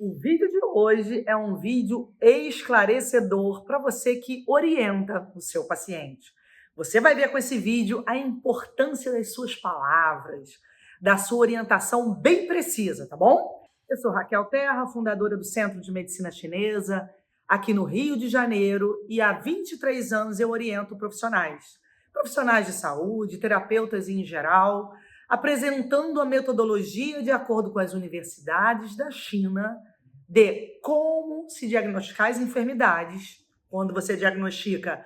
O vídeo de hoje é um vídeo esclarecedor para você que orienta o seu paciente. Você vai ver com esse vídeo a importância das suas palavras, da sua orientação bem precisa, tá bom? Eu sou Raquel Terra, fundadora do Centro de Medicina Chinesa, aqui no Rio de Janeiro, e há 23 anos eu oriento profissionais de saúde, terapeutas em geral, apresentando a metodologia de acordo com as universidades da China de como se diagnosticar as enfermidades. Quando você diagnostica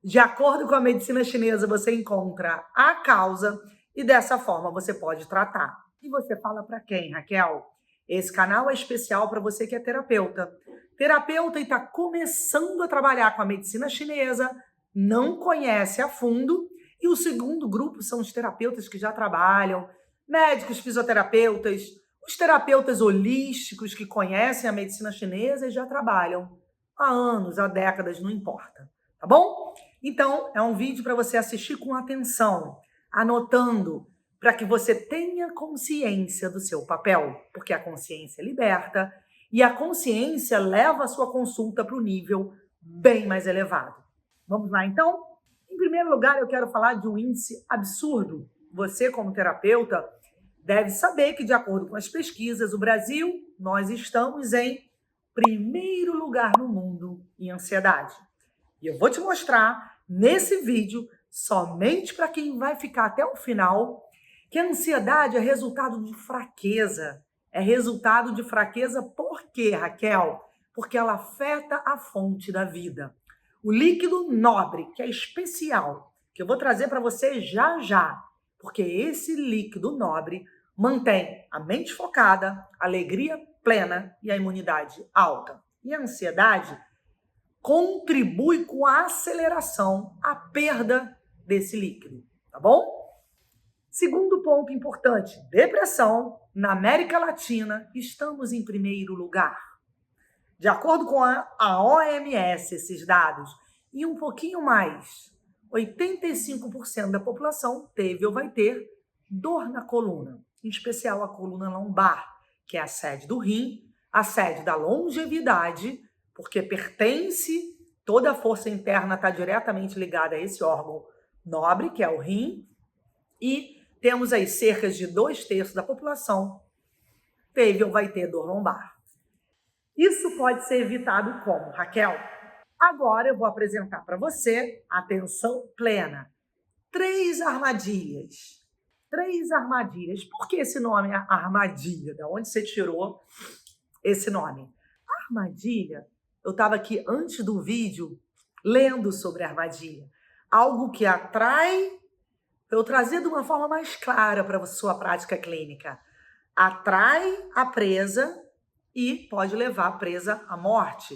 de acordo com a medicina chinesa, você encontra a causa e dessa forma você pode tratar. E você fala para quem, Raquel? Esse canal é especial para você que é terapeuta. Terapeuta e está começando a trabalhar com a medicina chinesa, não conhece a fundo. E o segundo grupo são os terapeutas que já trabalham, médicos, fisioterapeutas, os terapeutas holísticos que conhecem a medicina chinesa e já trabalham há anos, há décadas, não importa, tá bom? Então, é um vídeo para você assistir com atenção, anotando, para que você tenha consciência do seu papel, porque a consciência liberta e a consciência leva a sua consulta para o nível bem mais elevado. Vamos lá, então? Em primeiro lugar, eu quero falar de um índice absurdo. Você, como terapeuta, deve saber que, de acordo com as pesquisas, o Brasil, nós estamos em primeiro lugar no mundo em ansiedade. E eu vou te mostrar nesse vídeo, somente para quem vai ficar até o final, que a ansiedade é resultado de fraqueza. É resultado de fraqueza por quê, Raquel? Porque ela afeta a fonte da vida. O líquido nobre, que é especial, que eu vou trazer para você já já, porque esse líquido nobre mantém a mente focada, a alegria plena e a imunidade alta. E a ansiedade contribui com a aceleração, a perda desse líquido, tá bom? Segundo ponto importante, depressão. Na América Latina, estamos em primeiro lugar. De acordo com a OMS, esses dados, e um pouquinho mais, 85% da população teve ou vai ter dor na coluna, em especial a coluna lombar, que é a sede do rim, a sede da longevidade, porque pertence, toda a força interna está diretamente ligada a esse órgão nobre, que é o rim, e temos aí cerca de 2/3 da população teve ou vai ter dor lombar. Isso pode ser evitado como, Raquel? Agora eu vou apresentar para você, atenção plena, 3 armadilhas. 3 armadilhas. Por que esse nome é armadilha? Da onde você tirou esse nome? Armadilha, eu estava aqui antes do vídeo lendo sobre armadilha. Algo que atrai, eu trazer de uma forma mais clara para a sua prática clínica. Atrai a presa e pode levar a presa à morte,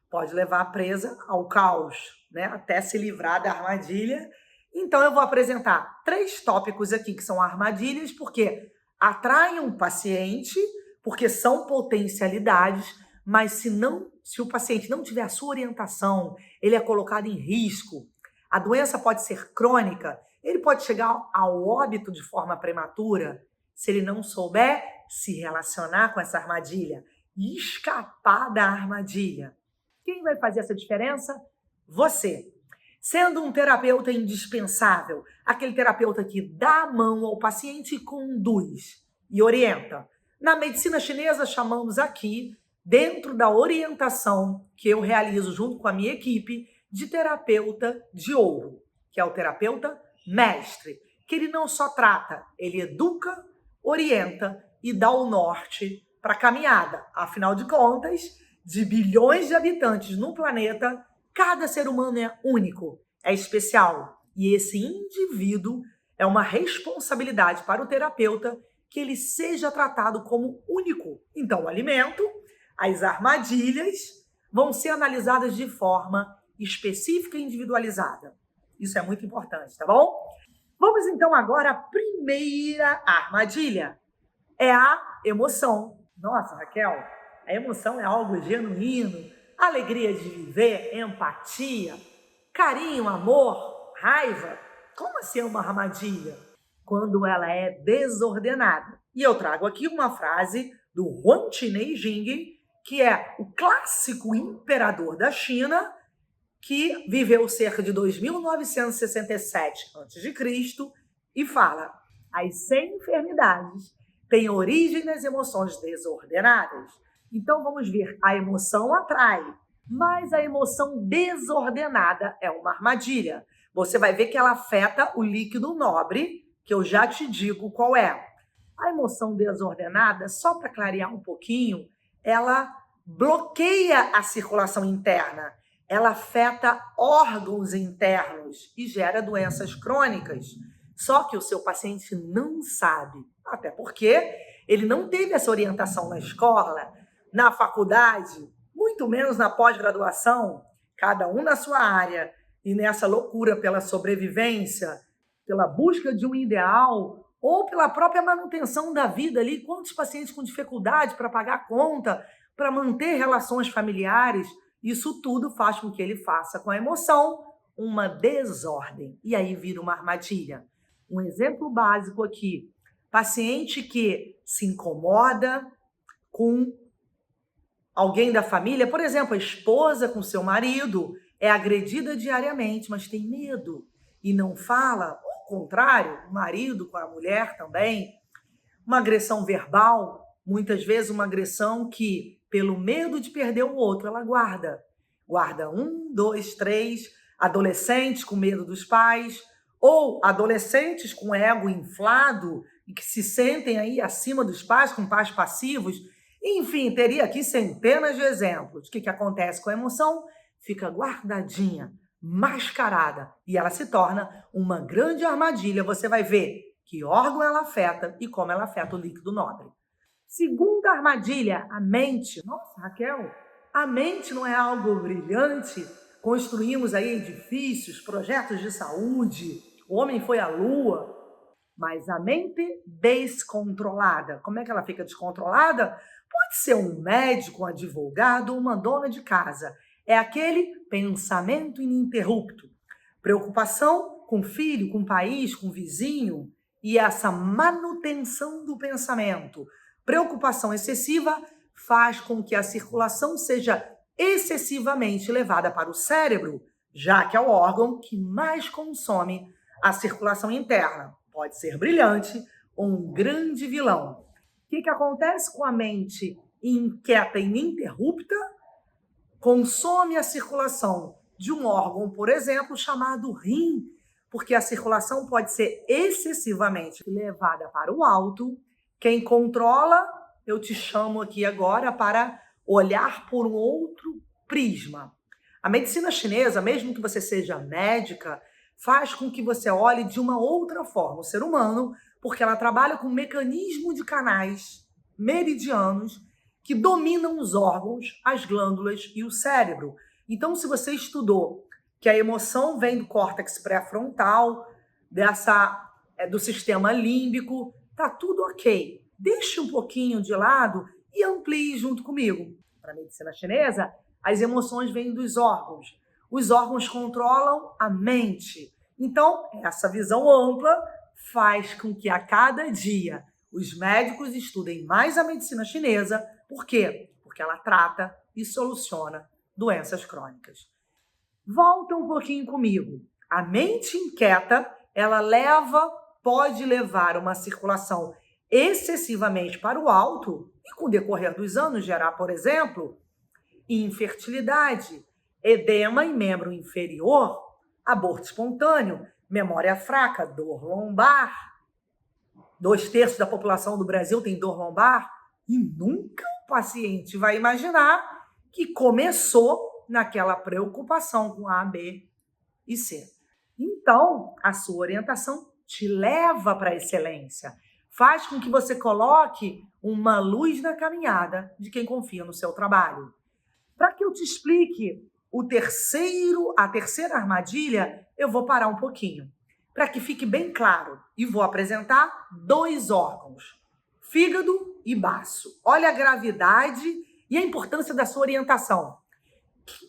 pode levar a presa ao caos, né? Até se livrar da armadilha. Então eu vou apresentar 3 tópicos aqui que são armadilhas, porque atraem o paciente, porque são potencialidades, mas se o paciente não tiver a sua orientação, ele é colocado em risco. A doença pode ser crônica, ele pode chegar ao óbito de forma prematura, se ele não souber se relacionar com essa armadilha e escapar da armadilha. Quem vai fazer essa diferença? Você. Sendo um terapeuta indispensável, aquele terapeuta que dá a mão ao paciente e conduz e orienta. Na medicina chinesa, chamamos aqui, dentro da orientação que eu realizo junto com a minha equipe, de terapeuta de ouro, que é o terapeuta mestre, que ele não só trata, ele educa, orienta e dá o norte para a caminhada. Afinal de contas, de bilhões de habitantes no planeta, cada ser humano é único, é especial. E esse indivíduo é uma responsabilidade para o terapeuta que ele seja tratado como único. Então, o alimento, as armadilhas vão ser analisadas de forma específica e individualizada. Isso é muito importante, tá bom? Vamos então agora à primeira armadilha. É a emoção. Nossa, Raquel, a emoção é algo genuíno, alegria de viver, empatia, carinho, amor, raiva. Como assim é uma armadilha? Quando ela é desordenada. E eu trago aqui uma frase do Huang Chinei Jing, que é o clássico imperador da China, que viveu cerca de 2967 a.C. e fala: as 100 enfermidades têm origem nas emoções desordenadas. Então vamos ver, a emoção atrai, mas a emoção desordenada é uma armadilha. Você vai ver que ela afeta o líquido nobre, que eu já te digo qual é. A emoção desordenada, só para clarear um pouquinho, ela bloqueia a circulação interna, ela afeta órgãos internos e gera doenças crônicas. Só que o seu paciente não sabe, até porque ele não teve essa orientação na escola, na faculdade, muito menos na pós-graduação, cada um na sua área, e nessa loucura pela sobrevivência, pela busca de um ideal, ou pela própria manutenção da vida ali, quantos pacientes com dificuldade para pagar a conta, para manter relações familiares, isso tudo faz com que ele faça com a emoção uma desordem, e aí vira uma armadilha. Um exemplo básico aqui, paciente que se incomoda com alguém da família, por exemplo, a esposa com seu marido, é agredida diariamente, mas tem medo e não fala. Ao contrário, o marido com a mulher também. Uma agressão verbal, muitas vezes uma agressão que, pelo medo de perder o outro, ela guarda. Guarda 1, 2, 3, adolescentes com medo dos pais, ou adolescentes com ego inflado e que se sentem aí acima dos pais, com pais passivos. Enfim, teria aqui centenas de exemplos. O que acontece com a emoção? Fica guardadinha, mascarada, e ela se torna uma grande armadilha. Você vai ver que órgão ela afeta e como ela afeta o líquido nobre. Segunda armadilha, a mente. Nossa, Raquel, a mente não é algo brilhante? Construímos aí edifícios, projetos de saúde, o homem foi à lua, mas a mente descontrolada. Como é que ela fica descontrolada? Pode ser um médico, um advogado ou uma dona de casa. É aquele pensamento ininterrupto. Preocupação com o filho, com o país, com o vizinho, e essa manutenção do pensamento. Preocupação excessiva faz com que a circulação seja excessivamente levada para o cérebro, já que é o órgão que mais consome a circulação interna. Pode ser brilhante ou um grande vilão. O que acontece com a mente inquieta e ininterrupta? Consome a circulação de um órgão, por exemplo, chamado rim, porque a circulação pode ser excessivamente levada para o alto. Quem controla, eu te chamo aqui agora para olhar por um outro prisma. A medicina chinesa, mesmo que você seja médica, faz com que você olhe de uma outra forma o ser humano, porque ela trabalha com um mecanismo de canais meridianos que dominam os órgãos, as glândulas e o cérebro. Então, se você estudou que a emoção vem do córtex pré-frontal, do sistema límbico, tá tudo ok. Deixe um pouquinho de lado e amplie junto comigo. Para a medicina chinesa, as emoções vêm dos órgãos. Os órgãos controlam a mente. Então, essa visão ampla faz com que a cada dia os médicos estudem mais a medicina chinesa. Por quê? Porque ela trata e soluciona doenças crônicas. Volta um pouquinho comigo. A mente inquieta, ela pode levar uma circulação excessivamente para o alto e, com o decorrer dos anos, gerar, por exemplo, infertilidade, edema em membro inferior, aborto espontâneo, memória fraca, dor lombar. 2/3 da população do Brasil tem dor lombar e nunca o paciente vai imaginar que começou naquela preocupação com A, B e C. Então, a sua orientação te leva para a excelência. Faz com que você coloque uma luz na caminhada de quem confia no seu trabalho. Para que eu te explique a terceira armadilha, eu vou parar um pouquinho, para que fique bem claro, e vou apresentar 2 órgãos, fígado e baço. Olha a gravidade e a importância da sua orientação.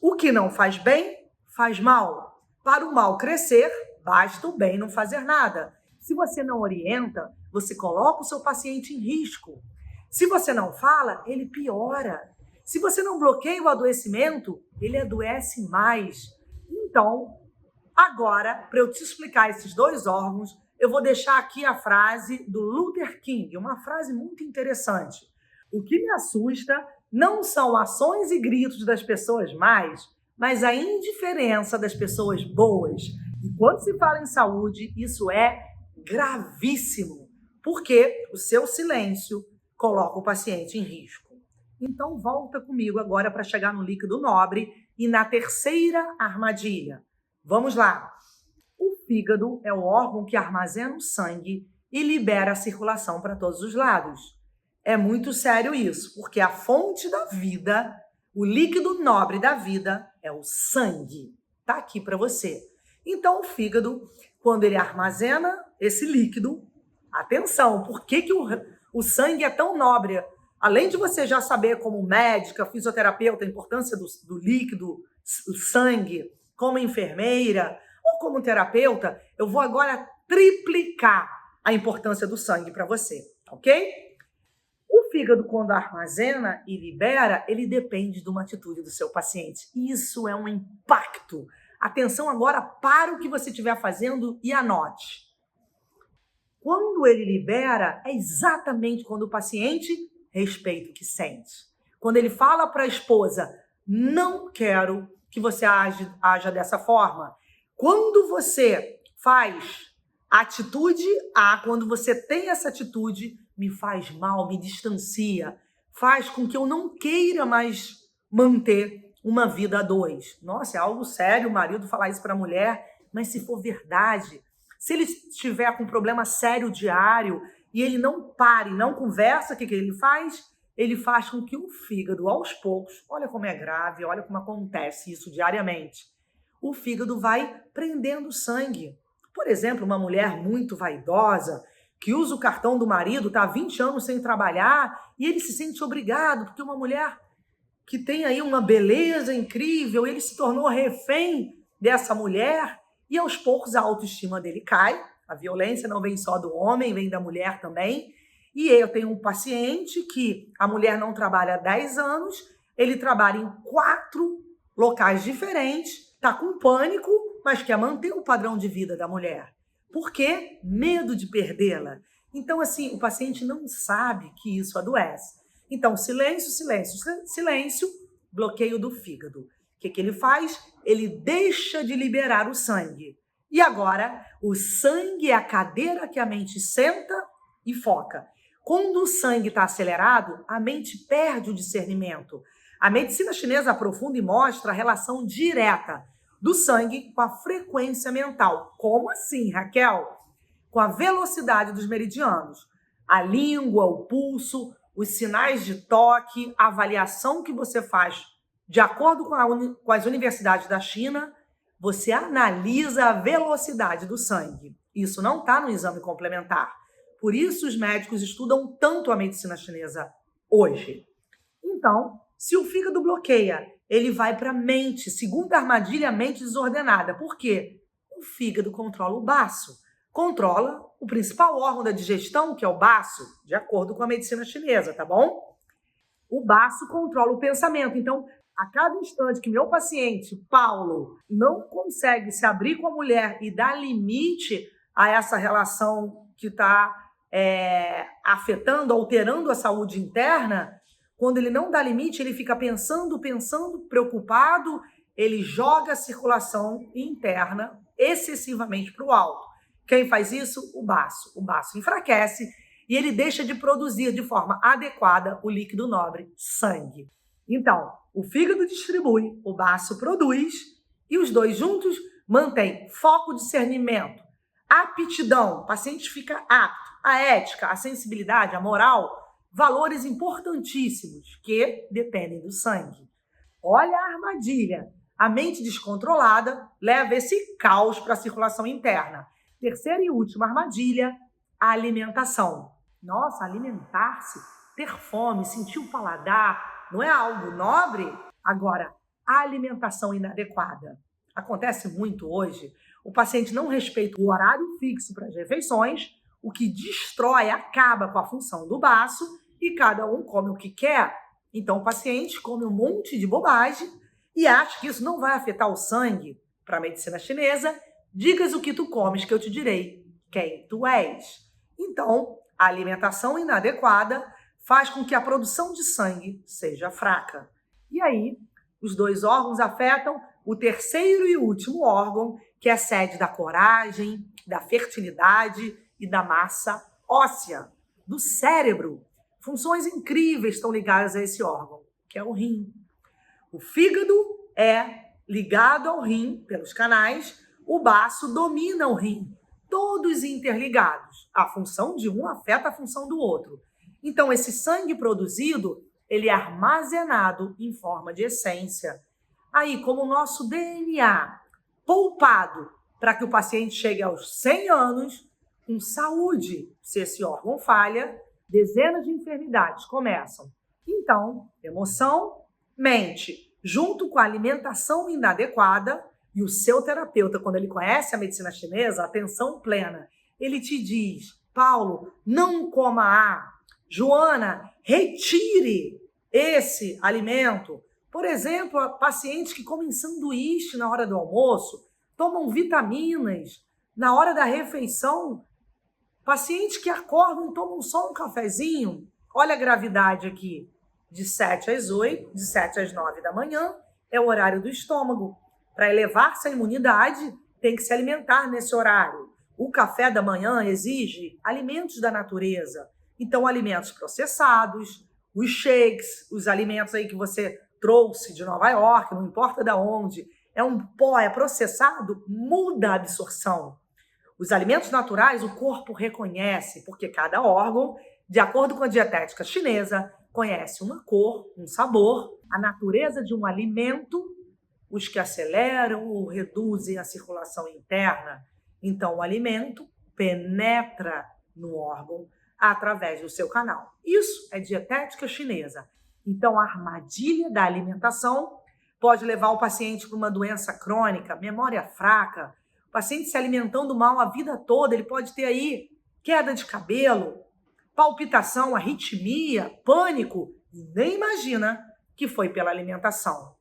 O que não faz bem, faz mal. Para o mal crescer, basta o bem não fazer nada. Se você não orienta, você coloca o seu paciente em risco. Se você não fala, ele piora. Se você não bloqueia o adoecimento, ele adoece mais. Então, agora, para eu te explicar esses dois órgãos, eu vou deixar aqui a frase do Luther King, uma frase muito interessante. O que me assusta não são ações e gritos das pessoas más, mas a indiferença das pessoas boas. E quando se fala em saúde, isso é gravíssimo, porque o seu silêncio coloca o paciente em risco. Então, volta comigo agora para chegar no líquido nobre e na terceira armadilha. Vamos lá. O fígado é o órgão que armazena o sangue e libera a circulação para todos os lados. É muito sério isso, porque a fonte da vida, o líquido nobre da vida, é o sangue. Tá aqui para você. Então, o fígado, quando ele armazena esse líquido, atenção, por que o sangue é tão nobre? Além de você já saber como médica, fisioterapeuta, a importância do líquido, o sangue, como enfermeira ou como terapeuta, eu vou agora triplicar a importância do sangue para você, ok? O fígado, quando armazena e libera, ele depende de uma atitude do seu paciente. Isso é um impacto. Atenção agora para o que você estiver fazendo e anote. Quando ele libera, é exatamente quando o paciente respeita o que sente. Quando ele fala para a esposa, não quero que você haja dessa forma. Quando você faz a atitude A, quando você tem essa atitude, me faz mal, me distancia, faz com que eu não queira mais manter uma vida a dois. Nossa, é algo sério o marido falar isso para a mulher, mas se for verdade, se ele estiver com um problema sério diário e ele não para e não conversa, o que ele faz? Ele faz com que o fígado, aos poucos, olha como é grave, olha como acontece isso diariamente, o fígado vai prendendo sangue. Por exemplo, uma mulher muito vaidosa, que usa o cartão do marido, está há 20 anos sem trabalhar, e ele se sente obrigado, porque uma mulher que tem aí uma beleza incrível, ele se tornou refém dessa mulher, e aos poucos a autoestima dele cai. A violência não vem só do homem, vem da mulher também. E eu tenho um paciente que a mulher não trabalha há 10 anos, ele trabalha em 4 locais diferentes, está com pânico, mas quer manter o padrão de vida da mulher. Por quê? Medo de perdê-la. Então, assim, o paciente não sabe que isso adoece. Então, silêncio, silêncio, silêncio, bloqueio do fígado. O que ele faz? Ele deixa de liberar o sangue. E agora, o sangue é a cadeira que a mente senta e foca. Quando o sangue está acelerado, a mente perde o discernimento. A medicina chinesa aprofunda e mostra a relação direta do sangue com a frequência mental. Como assim, Raquel? Com a velocidade dos meridianos. A língua, o pulso, os sinais de toque, a avaliação que você faz de acordo com as universidades da China, você analisa a velocidade do sangue. Isso não está no exame complementar. Por isso os médicos estudam tanto a medicina chinesa hoje. Então, se o fígado bloqueia, ele vai para a mente. Segunda armadilha, a mente desordenada. Por quê? O fígado controla o baço. Controla o principal órgão da digestão, que é o baço, de acordo com a medicina chinesa, tá bom? O baço controla o pensamento. Então, a cada instante que meu paciente, Paulo, não consegue se abrir com a mulher e dar limite a essa relação que está afetando, alterando a saúde interna, quando ele não dá limite, ele fica pensando, preocupado, ele joga a circulação interna excessivamente para o alto. Quem faz isso? O baço. O baço enfraquece e ele deixa de produzir de forma adequada o líquido nobre, sangue. Então, o fígado distribui, o baço produz e os dois juntos mantêm foco, discernimento, aptidão, o paciente fica apto, a ética, a sensibilidade, a moral, valores importantíssimos que dependem do sangue. Olha a armadilha. A mente descontrolada leva esse caos para a circulação interna. Terceira e última armadilha, a alimentação. Nossa, alimentar-se, ter fome, sentir o paladar, não é algo nobre? Agora, a alimentação inadequada. Acontece muito hoje. O paciente não respeita o horário fixo para as refeições, o que destrói, acaba com a função do baço, e cada um come o que quer. Então, o paciente come um monte de bobagem e acha que isso não vai afetar o sangue. Para a medicina chinesa, digas o que tu comes que eu te direi quem tu és. Então, a alimentação inadequada faz com que a produção de sangue seja fraca. E aí, os dois órgãos afetam o terceiro e último órgão, que é sede da coragem, da fertilidade e da massa óssea, do cérebro. Funções incríveis estão ligadas a esse órgão, que é o rim. O fígado é ligado ao rim pelos canais, o baço domina o rim, todos interligados. A função de um afeta a função do outro. Então, esse sangue produzido, ele é armazenado em forma de essência. Aí, como o nosso DNA, poupado para que o paciente chegue aos 100 anos com saúde. Se esse órgão falha, dezenas de enfermidades começam. Então, emoção, mente, junto com a alimentação inadequada, e o seu terapeuta, quando ele conhece a medicina chinesa, atenção plena, ele te diz, Paulo, não coma A. Joana, retire esse alimento. Por exemplo, pacientes que comem sanduíche na hora do almoço, tomam vitaminas na hora da refeição, pacientes que acordam e tomam só um cafezinho. Olha a gravidade aqui, de 7 às 8, de 7 às 9 da manhã, é o horário do estômago. Para elevar-se a imunidade, tem que se alimentar nesse horário. O café da manhã exige alimentos da natureza. Então, alimentos processados, os shakes, os alimentos aí que você trouxe de Nova York, não importa de onde, é um pó, é processado, muda a absorção. Os alimentos naturais o corpo reconhece, porque cada órgão, de acordo com a dietética chinesa, conhece uma cor, um sabor, a natureza de um alimento, os que aceleram ou reduzem a circulação interna. Então, o alimento penetra no órgão através do seu canal. Isso é dietética chinesa. Então, a armadilha da alimentação pode levar o paciente para uma doença crônica, memória fraca, o paciente se alimentando mal a vida toda, ele pode ter aí queda de cabelo, palpitação, arritmia, pânico, e nem imagina que foi pela alimentação.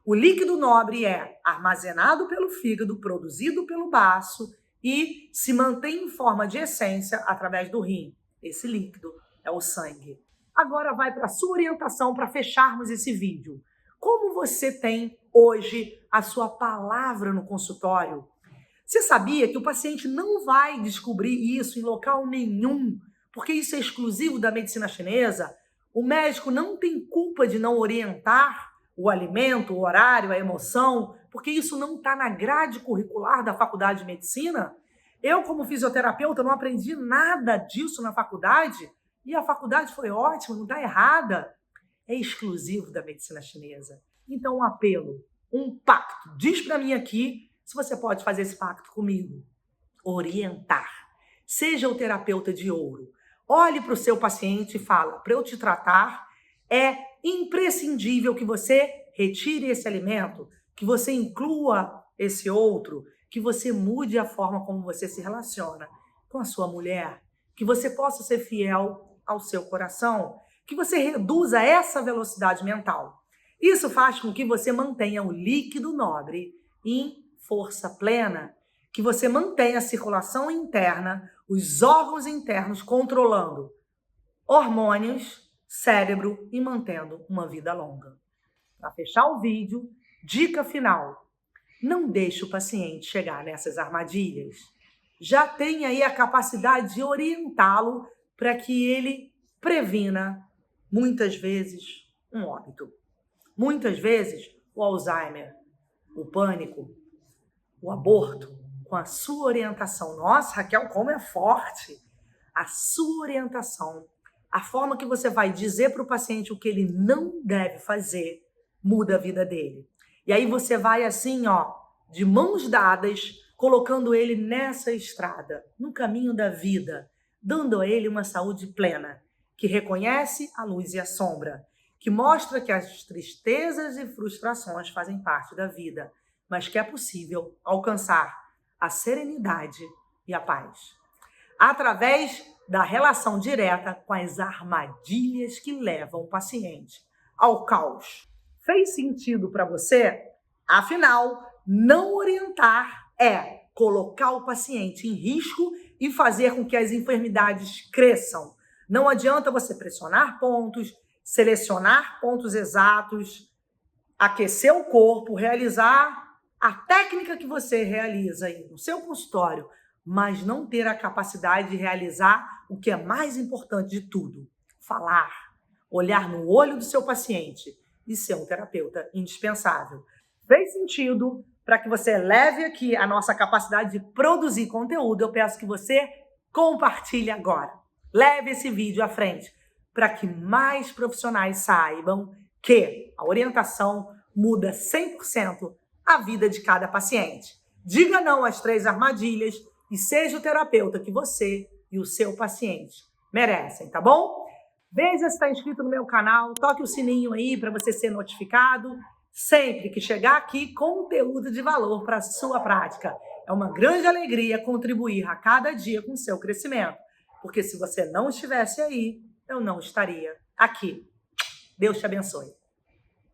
O líquido nobre é armazenado pelo fígado, produzido pelo baço e se mantém em forma de essência através do rim. Esse líquido é o sangue. Agora vai para a sua orientação para fecharmos esse vídeo. Como você tem hoje a sua palavra no consultório? Você sabia que o paciente não vai descobrir isso em local nenhum, porque isso é exclusivo da medicina chinesa? O médico não tem culpa de não orientar o alimento, o horário, a emoção, porque isso não está na grade curricular da faculdade de medicina. Eu, como fisioterapeuta, não aprendi nada disso na faculdade e a faculdade foi ótima, não está errada. É exclusivo da medicina chinesa. Então, um apelo, um pacto. Diz para mim aqui se você pode fazer esse pacto comigo. Orientar. Seja o terapeuta de ouro. Olhe para o seu paciente e fala, para eu te tratar, é imprescindível que você retire esse alimento, que você inclua esse outro, que você mude a forma como você se relaciona com a sua mulher, que você possa ser fiel ao seu coração, que você reduza essa velocidade mental. Isso faz com que você mantenha o líquido nobre em força plena, que você mantenha a circulação interna, os órgãos internos controlando hormônios, cérebro e mantendo uma vida longa. Para fechar o vídeo, dica final. Não deixe o paciente chegar nessas armadilhas. Já tem aí a capacidade de orientá-lo para que ele previna, muitas vezes, um óbito. Muitas vezes, o Alzheimer, o pânico, o aborto, com a sua orientação. Nossa, Raquel, como é forte! A sua orientação, a forma que você vai dizer para o paciente o que ele não deve fazer, muda a vida dele. E aí você vai assim, ó, de mãos dadas, colocando ele nessa estrada, no caminho da vida, dando a ele uma saúde plena, que reconhece a luz e a sombra, que mostra que as tristezas e frustrações fazem parte da vida, mas que é possível alcançar a serenidade e a paz, através da relação direta com as armadilhas que levam o paciente ao caos. Fez sentido para você? Afinal, não orientar é colocar o paciente em risco e fazer com que as enfermidades cresçam. Não adianta você pressionar pontos, selecionar pontos exatos, aquecer o corpo, realizar a técnica que você realiza aí no seu consultório, mas não ter a capacidade de realizar o que é mais importante de tudo: falar, olhar no olho do seu paciente e ser um terapeuta indispensável. Fez sentido? Para que você leve aqui a nossa capacidade de produzir conteúdo, eu peço que você compartilhe agora. Leve esse vídeo à frente para que mais profissionais saibam que a orientação muda 100% a vida de cada paciente. Diga não às 3 armadilhas e seja o terapeuta que você e o seu paciente merecem, tá bom? Veja se está inscrito no meu canal, toque o sininho aí para você ser notificado sempre que chegar aqui conteúdo de valor para a sua prática. É uma grande alegria contribuir a cada dia com o seu crescimento, porque se você não estivesse aí, eu não estaria aqui. Deus te abençoe.